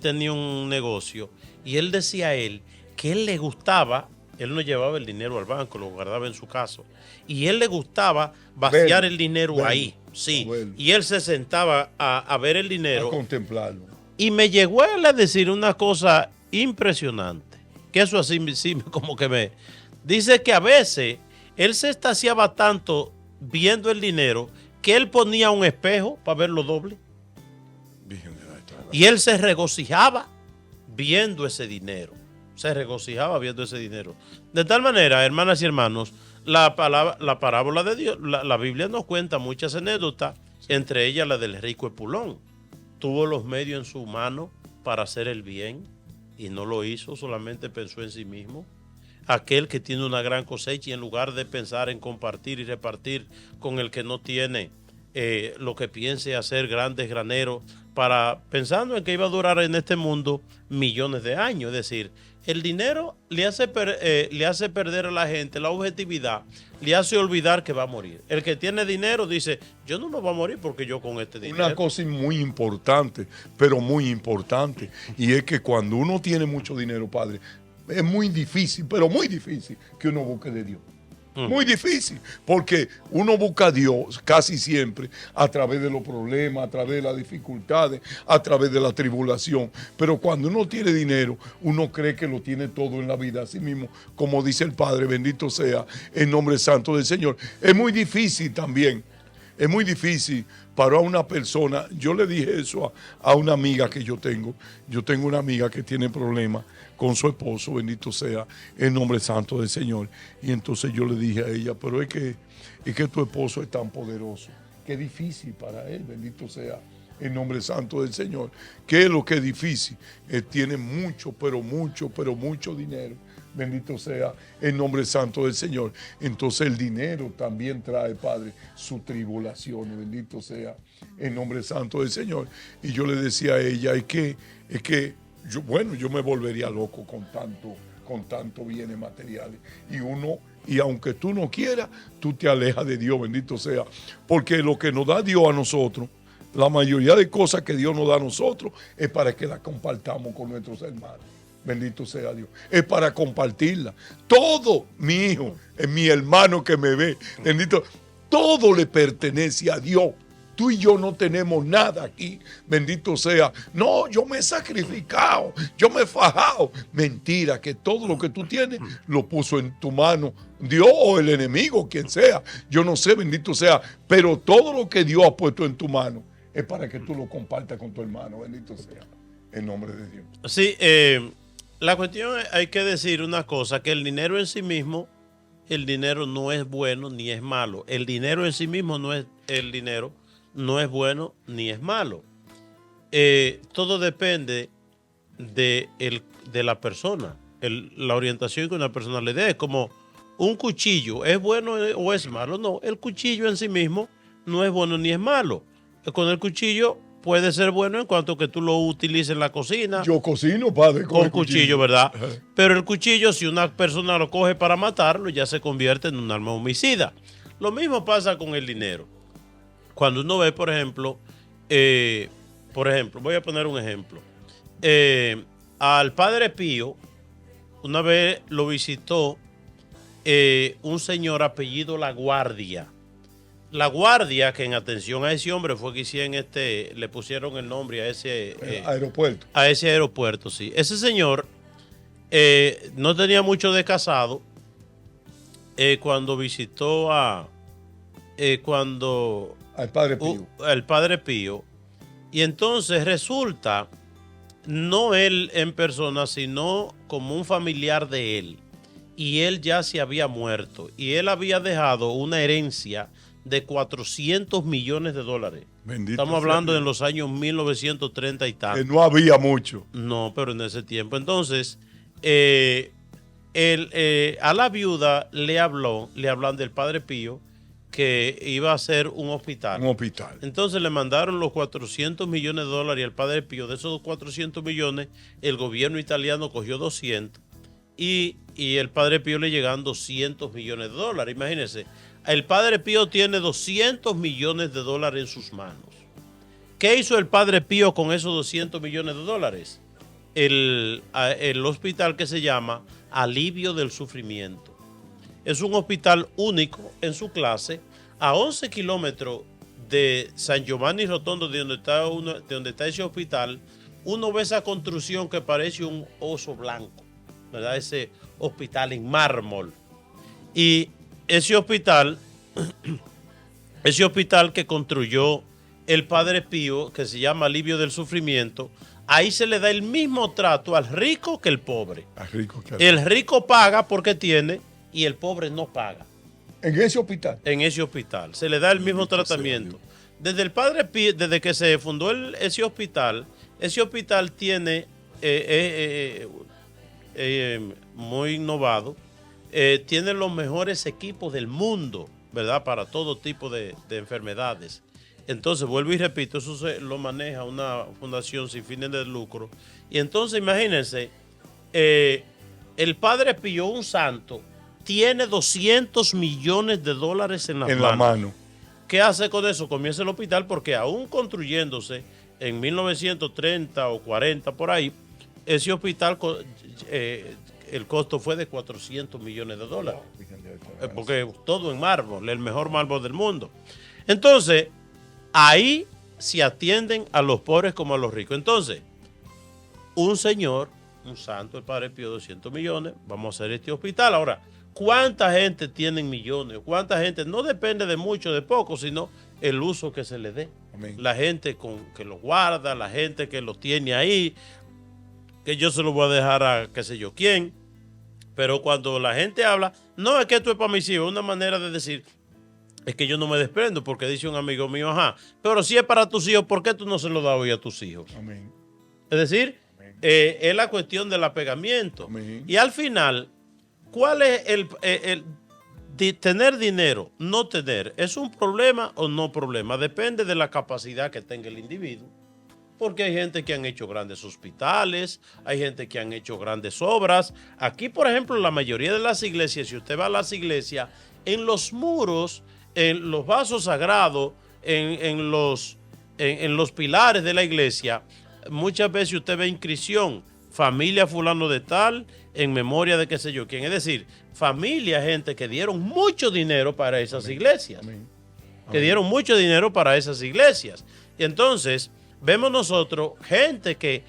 tenía un negocio, y él decía que él le gustaba, él no llevaba el dinero al banco, lo guardaba en su casa, y él le gustaba vaciar el dinero ahí. Sí, y él se sentaba a ver el dinero. A contemplarlo. Y me llegó él a decir una cosa impresionante, que eso así sí, como que me dice que a veces él se extasiaba tanto viendo el dinero que él ponía un espejo para verlo doble y él se regocijaba viendo ese dinero, de tal manera, hermanas y hermanos, la parábola de Dios, la Biblia nos cuenta muchas anécdotas, entre ellas la del rico Epulón. Tuvo los medios en su mano para hacer el bien y no lo hizo, solamente pensó en sí mismo. Aquel que tiene una gran cosecha y en lugar de pensar en compartir y repartir con el que no tiene, lo que piense hacer grandes graneros, pensando en que iba a durar en este mundo millones de años. Es decir, el dinero le hace perder a la gente la objetividad, le hace olvidar que va a morir. El que tiene dinero dice, yo no me voy a morir porque yo con este dinero. Una cosa muy importante, pero muy importante, y es que cuando uno tiene mucho dinero, padre, es muy difícil, pero muy difícil que uno busque de Dios. Muy difícil, porque uno busca a Dios casi siempre a través de los problemas, a través de las dificultades, a través de la tribulación. Pero cuando uno tiene dinero, uno cree que lo tiene todo en la vida. Así mismo, como dice el Padre, bendito sea el nombre santo del Señor. Es muy difícil también. Es muy difícil para una persona. Yo le dije eso a una amiga que yo tengo. Yo tengo una amiga que tiene problemas con su esposo, bendito sea el nombre santo del Señor. Y entonces yo le dije a ella, pero es que tu esposo es tan poderoso. Qué difícil para él, bendito sea el nombre santo del Señor. ¿Qué es lo que es difícil? Tiene mucho, pero mucho dinero. Bendito sea el nombre santo del Señor. Entonces el dinero también trae, Padre, su tribulación. Bendito sea el nombre santo del Señor. Y yo le decía a ella, es que yo me volvería loco con tanto bienes materiales. Y aunque tú no quieras, tú te alejas de Dios, bendito sea. Porque lo que nos da Dios a nosotros, la mayoría de cosas que Dios nos da a nosotros, es para que las compartamos con nuestros hermanos. Bendito sea Dios. Es para compartirla. Todo, mi hijo, mi hermano que me ve, bendito, todo le pertenece a Dios. Tú y yo no tenemos nada aquí. Bendito sea. No, yo me he sacrificado, yo me he fajado. Mentira, que todo lo que tú tienes lo puso en tu mano Dios o el enemigo, quien sea. Yo no sé, bendito sea. Pero todo lo que Dios ha puesto en tu mano es para que tú lo compartas con tu hermano. Bendito sea el nombre de Dios. Sí, la cuestión es, hay que decir una cosa, que el dinero en sí mismo, el dinero no es bueno ni es malo. El dinero en sí mismo no es bueno ni es malo. Todo depende de la persona, la orientación que una persona le dé. Es como un cuchillo, ¿es bueno o es malo? No, el cuchillo en sí mismo no es bueno ni es malo. Con el cuchillo puede ser bueno en cuanto que tú lo utilices en la cocina. Yo cocino, padre, con cuchillo, ¿verdad? Pero el cuchillo, si una persona lo coge para matarlo, ya se convierte en un arma homicida. Lo mismo pasa con el dinero. Cuando uno ve, por ejemplo, voy a poner un ejemplo. Al Padre Pío, una vez lo visitó un señor apellido La Guardia. La Guardia, que en atención a ese hombre fue que hicieron le pusieron el nombre a ese aeropuerto. A ese aeropuerto, sí. Ese señor no tenía mucho de casado cuando visitó al Padre Pío. Y entonces resulta, no él en persona, sino como un familiar de él. Y él ya se había muerto. Y él había dejado una herencia de $400 millones. Bendito. Estamos hablando de los años 1930 y tanto. No había mucho. No, pero en ese tiempo. Entonces, a la viuda le hablan del Padre Pío que iba a hacer un hospital. Un hospital. Entonces le mandaron los $400 millones al Padre Pío. De esos 400 millones, el gobierno italiano cogió 200 y el Padre Pío le llegan $200 millones. Imagínense. El Padre Pío tiene $200 millones en sus manos. ¿Qué hizo el Padre Pío con esos $200 millones? El hospital que se llama Alivio del Sufrimiento. Es un hospital único en su clase, a 11 kilómetros de San Giovanni Rotondo, de donde está ese hospital. Uno ve esa construcción que parece un oso blanco, ¿verdad? Ese hospital en mármol. Y ese hospital que construyó el Padre Pío, que se llama Alivio del Sufrimiento, ahí se le da el mismo trato al rico que el pobre. El rico paga porque tiene y el pobre no paga. ¿En ese hospital? En ese hospital. Se le da el mismo tratamiento. Desde el Padre Pío, desde que se fundó ese hospital tiene muy innovado. Tiene los mejores equipos del mundo, ¿verdad? Para todo tipo de enfermedades. Entonces, vuelvo y repito, eso lo maneja una fundación sin fines de lucro. Y entonces, imagínense, el Padre Pío, un santo, tiene $200 millones en la mano. ¿Qué hace con eso? Comienza el hospital porque aún construyéndose en 1930 o 40 por ahí, ese hospital, el costo fue de $400 millones. porque todo en mármol, el mejor mármol del mundo. Entonces, ahí se atienden a los pobres como a los ricos. Entonces, un señor, un santo, el Padre Pío, 200 millones, vamos a hacer este hospital. Ahora, ¿cuánta gente tiene millones? ¿Cuánta gente? No depende de mucho, de poco, sino el uso que se le dé. Amén. La gente que lo guarda, la gente que lo tiene ahí, que yo se lo voy a dejar a qué sé yo quién. Pero cuando la gente habla, no es que esto es para mis hijos, es una manera de decir, es que yo no me desprendo, porque dice un amigo mío, ajá, pero si es para tus hijos, ¿por qué tú no se lo das hoy a tus hijos? Amén. Es decir, es la cuestión del apegamiento. Amén. Y al final, ¿cuál es tener dinero, no tener? ¿Es un problema o no problema? Depende de la capacidad que tenga el individuo. Porque hay gente que han hecho grandes hospitales, hay gente que han hecho grandes obras. Aquí, por ejemplo, la mayoría de las iglesias, si usted va a las iglesias, en los muros, en los vasos sagrados, en los pilares de la iglesia, muchas veces usted ve inscripción, familia fulano de tal, en memoria de qué sé yo quién. Es decir, familia, gente que dieron mucho dinero para esas iglesias. Amén. Que dieron mucho dinero para esas iglesias. Y entonces, vemos nosotros gente que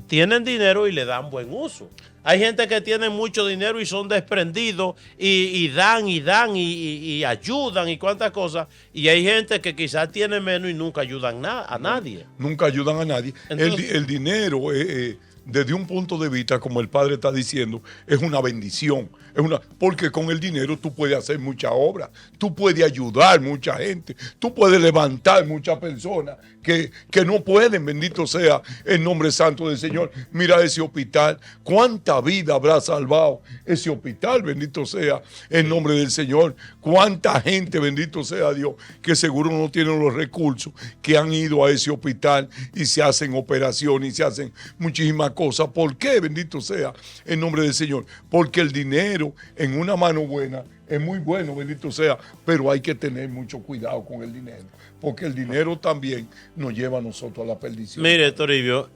tienen dinero y le dan buen uso. Hay gente que tiene mucho dinero y son desprendidos y dan y ayudan y cuántas cosas. Y hay gente que quizás tiene menos y nunca ayudan a nadie. Nunca ayudan a nadie. Entonces, el dinero, desde un punto de vista, como el padre está diciendo, es una bendición. Porque con el dinero tú puedes hacer muchas obras, tú puedes ayudar a mucha gente, tú puedes levantar muchas personas que no pueden, bendito sea el nombre santo del Señor. Mira ese hospital, cuánta vida habrá salvado ese hospital, bendito sea el nombre del Señor. Cuánta gente, bendito sea Dios, que seguro no tienen los recursos, que han ido a ese hospital y se hacen operaciones y se hacen muchísimas cosas. ¿Por qué? Bendito sea el nombre del Señor. Porque el dinero en una mano buena es muy bueno, bendito sea, pero hay que tener mucho cuidado con el dinero, porque el dinero también nos lleva a nosotros a la perdición. Mire, Toribio,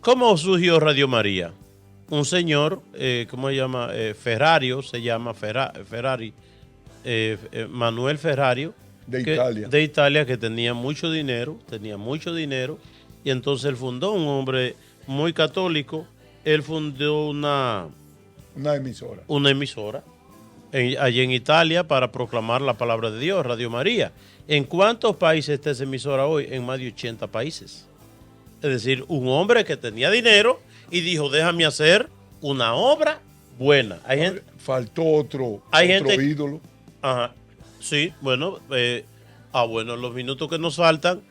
¿cómo surgió Radio María? Un señor, ¿cómo se llama? Ferrari, Manuel Ferrario. De Italia, que tenía mucho dinero, y entonces él fundó, un hombre muy católico, él fundó una emisora allí en Italia para proclamar la palabra de Dios, Radio María. ¿En cuántos países está esa emisora hoy? En más de 80 países. Es decir, un hombre que tenía dinero y dijo, déjame hacer una obra buena. Faltó otro ídolo. Ajá. Sí, bueno, los minutos que nos faltan,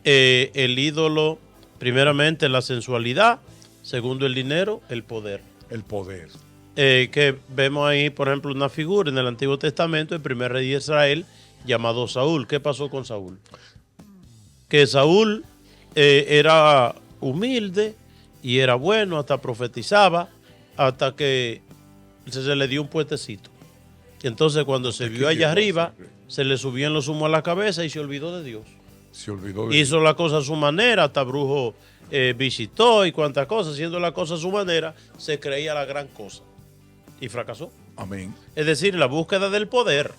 el ídolo, primeramente la sensualidad, segundo el dinero, el poder. El poder. Que vemos ahí, por ejemplo, una figura en el Antiguo Testamento, el primer rey de Israel, llamado Saúl. ¿Qué pasó con Saúl? Que Saúl era humilde y era bueno, hasta profetizaba, hasta que se le dio un puestecito. Y entonces cuando se vio allá arriba, se le subían los humos a la cabeza y se olvidó de Dios. Hizo la cosa a su manera, hasta brujo visitó y cuantas cosas, haciendo la cosa a su manera, se creía la gran cosa. Y fracasó. Amén. Es decir, la búsqueda del poder.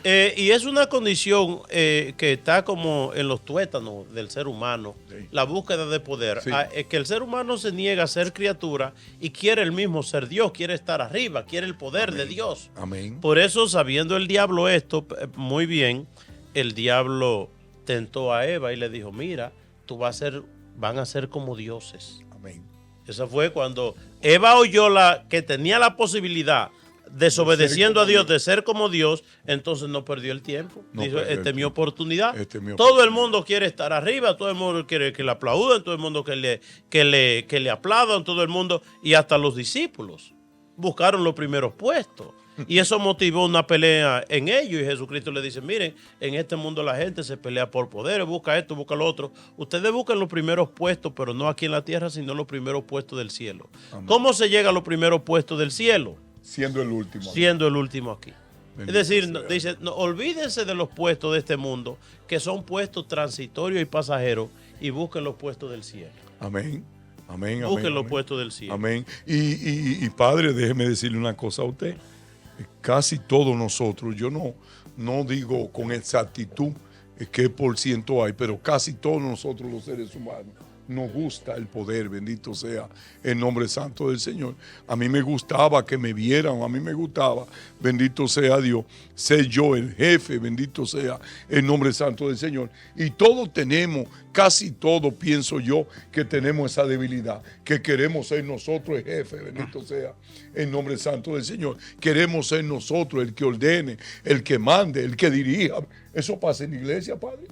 Y es una condición que está como en los tuétanos del ser humano, sí. La búsqueda de poder. Sí. Es que el ser humano se niega a ser criatura y quiere el mismo ser Dios, quiere estar arriba, quiere el poder Amén. De Dios. Amén. Por eso, sabiendo el diablo esto muy bien, el diablo tentó a Eva y le dijo, mira, van a ser como dioses. Amén. Esa fue cuando Eva oyó que tenía la posibilidad, desobedeciendo a Dios, de ser como Dios, entonces no perdió el tiempo. Dijo, esta es mi oportunidad. Todo el mundo quiere estar arriba, todo el mundo quiere que le aplaudan, todo el mundo que le aplaudan, todo el mundo, y hasta los discípulos buscaron los primeros puestos. Y eso motivó una pelea en ellos. Y Jesucristo le dice, miren, en este mundo la gente se pelea por poder, busca esto, busca lo otro. Ustedes buscan los primeros puestos, pero no aquí en la tierra, sino los primeros puestos del cielo. Amén. ¿Cómo se llega a los primeros puestos del cielo? Siendo el último. Siendo el último aquí. Bendito es decir, dice, no, olvídense de los puestos de este mundo, que son puestos transitorios y pasajeros, y busquen los puestos del cielo. Amén. Amén. Busquen amén, los amén. puestos del cielo. Amén. Y padre, déjeme decirle una cosa a usted. casi todos nosotros, yo no digo con exactitud qué por ciento hay, pero casi todos nosotros los seres humanos nos gusta el poder, bendito sea el nombre santo del Señor. A mí me gustaba que me vieran, a mí me gustaba, bendito sea Dios, ser yo el jefe, bendito sea el nombre santo del Señor. Y todos tenemos, casi todos pienso yo, que tenemos esa debilidad, que queremos ser nosotros el jefe, bendito sea el nombre santo del Señor. Queremos ser nosotros el que ordene, el que mande, el que dirija. Eso pasa en la iglesia, padre.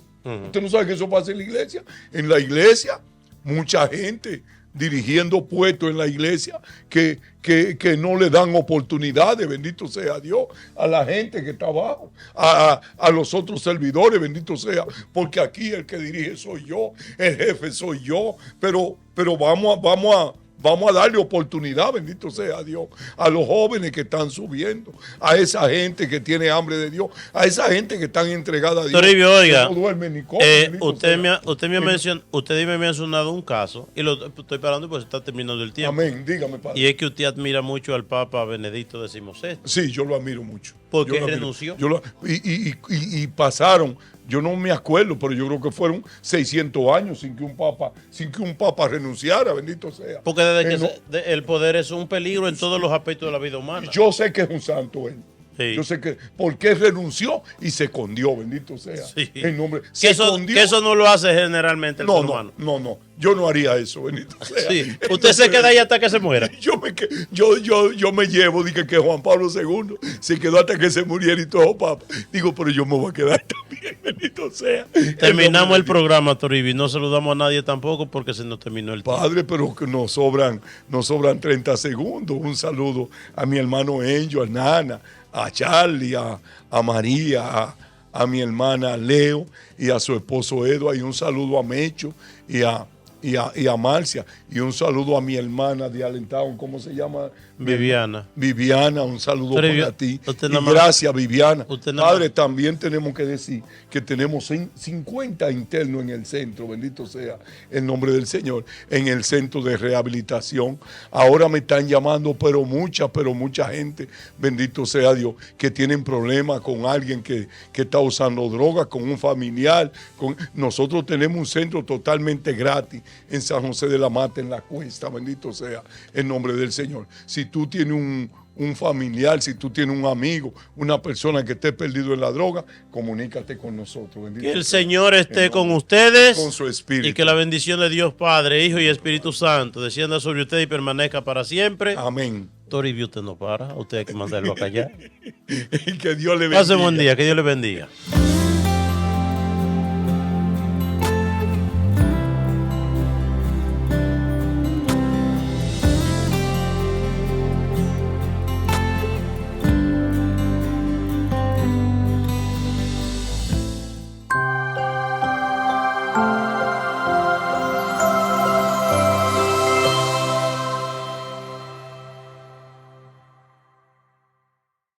¿Usted no sabe que eso pasa en la iglesia? En la iglesia, mucha gente dirigiendo puestos en la iglesia que no le dan oportunidades, bendito sea Dios, a la gente que está abajo, a los otros servidores, bendito sea, porque aquí el que dirige soy yo, el jefe soy yo, pero vamos a darle oportunidad, bendito sea Dios, a los jóvenes que están subiendo, a esa gente que tiene hambre de Dios, a esa gente que están entregada a Dios. Toribio, oiga, que no duermen ni comen, usted me ha mencionado un caso, y lo estoy parando porque se está terminando el tiempo. Amén, dígame, padre. Y es que usted admira mucho al Papa Benedicto XVI. Sí, yo lo admiro mucho. ¿Por qué renunció? Y pasaron, yo no me acuerdo, pero yo creo que fueron 600 años sin que un papa renunciara, bendito sea. Porque el poder es un peligro en todos los aspectos de la vida humana. Yo sé que es un santo él. Sí. Yo sé que porque renunció y se escondió, bendito sea. Sí. El nombre. Que eso no lo hace generalmente el ser humano. No. Yo no haría eso, bendito sea. Sí. Usted se queda ahí hasta que se muera. Yo me llevo, dije que Juan Pablo II se quedó hasta que se muriera y todo, papa. Digo, pero yo me voy a quedar también, bendito sea. Terminamos el programa, Toribio. No saludamos a nadie tampoco porque se nos terminó el tiempo. Padre, pero que nos sobran 30 segundos. Un saludo a mi hermano Enjo, a Nana, a Charlie, a María, a mi hermana Leo y a su esposo Edo. Y un saludo a Mecho y a Marcia. Y un saludo a mi hermana de Allentown, ¿cómo se llama? Viviana. Viviana, un saludo para ti. Y gracias, Viviana. Padre, también tenemos que decir que tenemos 50 internos en el centro, bendito sea el nombre del Señor, en el centro de rehabilitación. Ahora me están llamando, pero mucha gente, bendito sea Dios, que tienen problemas con alguien que está usando drogas, con un familiar. Nosotros tenemos un centro totalmente gratis en San José de la Mata, en la Cuesta, bendito sea el nombre del Señor. Si tú tienes un familiar, si tú tienes un amigo, una persona que esté perdido en la droga, comunícate con nosotros. Bendito que el Señor esté con ustedes, con su espíritu. Y que la bendición de Dios Padre, Hijo y Espíritu Santo descienda sobre ustedes y permanezca para siempre. Amén. Toribio, usted no para, usted hay que mandarlo a callar. Y que Dios le bendiga. Pase buen día, que Dios le bendiga.